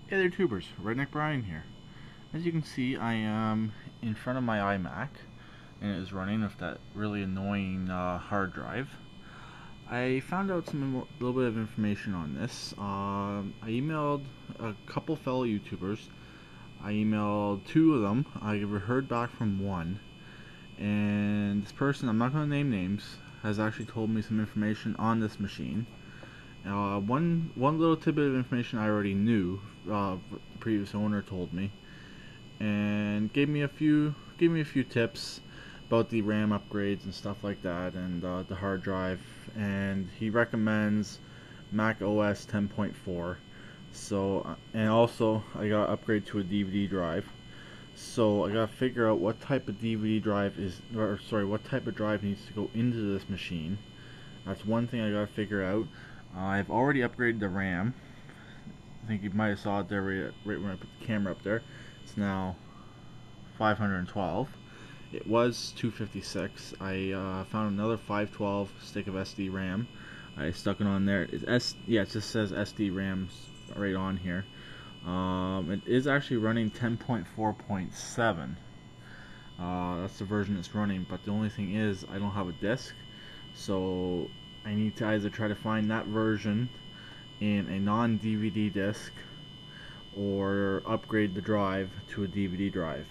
Hey there tubers, Redneck Brian here. As you can see, I am in front of my iMac and it is running with that really annoying hard drive. I found out a little bit of information on this. I emailed a couple fellow YouTubers. I emailed two of them. I heard back from one, and this person, I'm not going to name names, has actually told me some information on this machine. One little tidbit of information I already knew. The previous owner told me, and gave me a few tips about the RAM upgrades and stuff like that, and the hard drive. And he recommends Mac OS 10.4. So, and also I got to upgrade to a DVD drive. So I gotta figure out what type of DVD drive what type of drive needs to go into this machine. That's one thing I gotta figure out. I've already upgraded the RAM. I think you might have saw it there right when I put the camera up there. It's now 512. It was 256. I found another 512 stick of SD RAM. I stuck it on there. It just says SD RAM right on here. It is actually running 10.4.7. That's the version it's running, but the only thing is I don't have a disk, so I need to either try to find that version in a non-DVD disc or upgrade the drive to a DVD drive.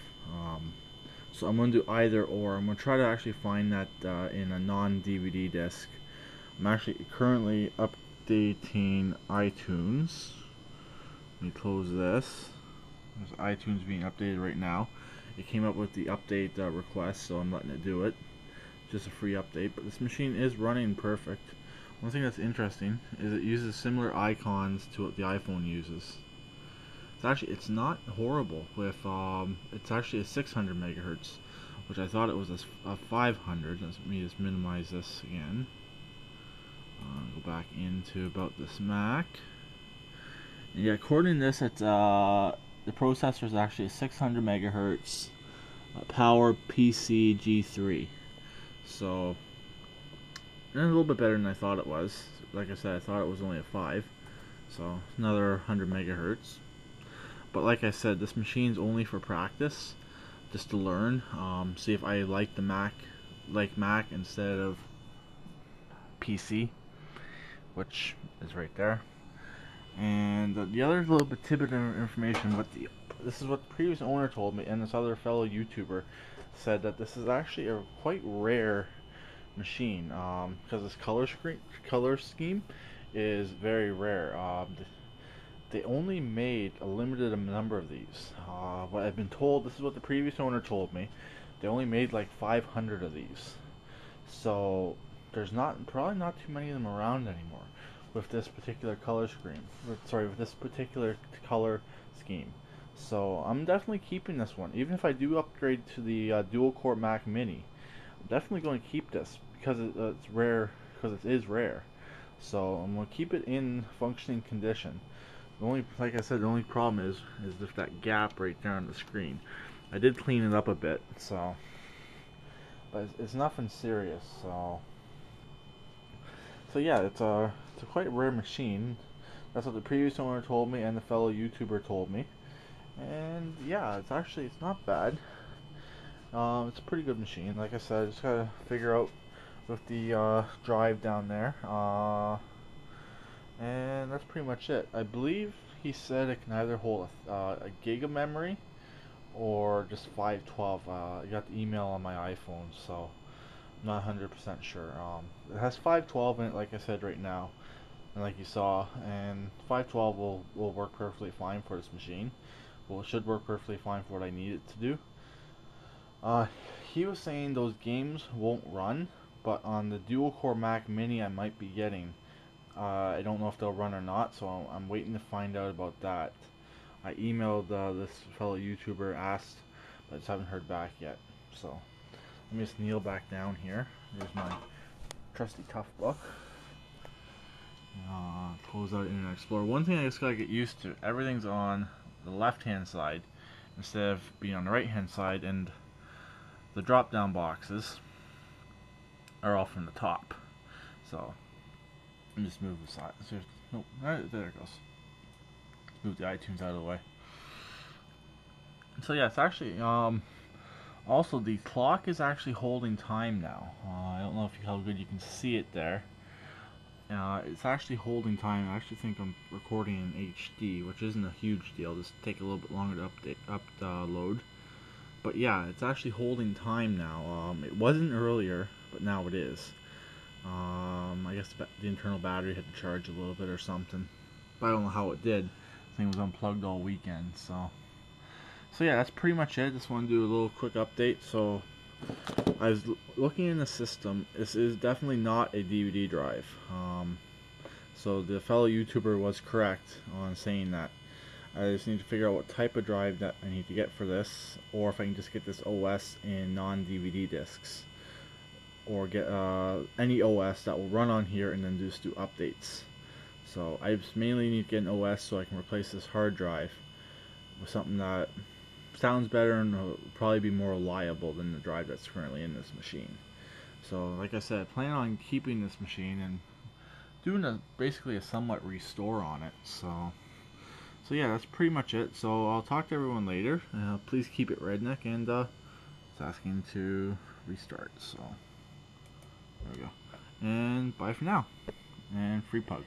So I'm going to do either or. I'm going to try to actually find that in a non-DVD disc. I'm actually currently updating iTunes. Let me close this. There's iTunes being updated right now. It came up with the update request, so I'm letting it do it. Just a free update, but this machine is running perfect. One thing that's interesting is it uses similar icons to what the iPhone uses. It's not horrible with it's actually a 600 megahertz, which I thought it was a 500. Let me just minimize this again. Go back into about this Mac. And yeah, according to this, it's the processor is actually a 600 megahertz Power PC G3. So, and a little bit better than I thought it was. Like I said, I thought it was only a 5. So, another 100 megahertz. But like I said, this machine's only for practice, just to learn, see if I like the Mac instead of PC, which is right there. And the other little bit tidbit of information, this is what the previous owner told me, and this other fellow YouTuber said that this is actually a quite rare machine, because this color scheme is very rare. They only made a limited number of these. What I've been told, this is what the previous owner told me, they only made like 500 of these. So there's probably not too many of them around anymore with this particular with this particular color scheme. So I'm definitely keeping this one, even if I do upgrade to the dual core Mac Mini. I'm definitely going to keep this because it's rare, because it is rare. So I'm going to keep it in functioning condition. Like I said, the only problem is just that gap right there on the screen. I did clean it up a bit, so, but it's nothing serious. So yeah, it's a quite rare machine. That's what the previous owner told me, and the fellow YouTuber told me. And yeah, it's not bad. It's a pretty good machine. Like I said, I just gotta figure out with the drive down there. And that's pretty much it. I believe he said it can either hold a gig of memory or just 512. I got the email on my iPhone, so I'm not 100% sure. It has 512 in it, like I said right now, and like you saw, and 512 will work perfectly fine for this machine. Well, it should work perfectly fine for what I need it to do. He was saying those games won't run, but on the dual core Mac Mini I might be getting, I don't know if they'll run or not, so I'm waiting to find out about that. I emailed this fellow YouTuber, asked, but I just haven't heard back yet. So let me just kneel back down here. There's my trusty tough book. Close out Internet Explorer. One thing I just gotta get used to, everything's on the left hand side instead of being on the right hand side, and the drop down boxes are all from the top. So let me just move aside. Nope, there it goes. Move the iTunes out of the way. So yeah, it's actually also the clock is actually holding time now. I don't know how good you can see it there. It's actually holding time. I actually think I'm recording in HD, which isn't a huge deal. Just take a little bit longer to upload. But yeah, it's actually holding time now. It wasn't earlier, but now it is. I guess the internal battery had to charge a little bit or something. But I don't know how it did. The thing was unplugged all weekend, so yeah, that's pretty much it. Just want to do a little quick update. So I was looking in the system. This is definitely not a DVD drive. So the fellow YouTuber was correct on saying that. I just need to figure out what type of drive that I need to get for this, or if I can just get this OS in non-DVD discs, or get any OS that will run on here and then just do updates. So I just mainly need to get an OS so I can replace this hard drive with something that sounds better and will probably be more reliable than the drive that's currently in this machine. So like I said, I plan on keeping this machine and doing basically a somewhat restore on it. So yeah, that's pretty much it. So I'll talk to everyone later. Please keep it redneck, and it's asking to restart. So there we go. And bye for now. And free pug.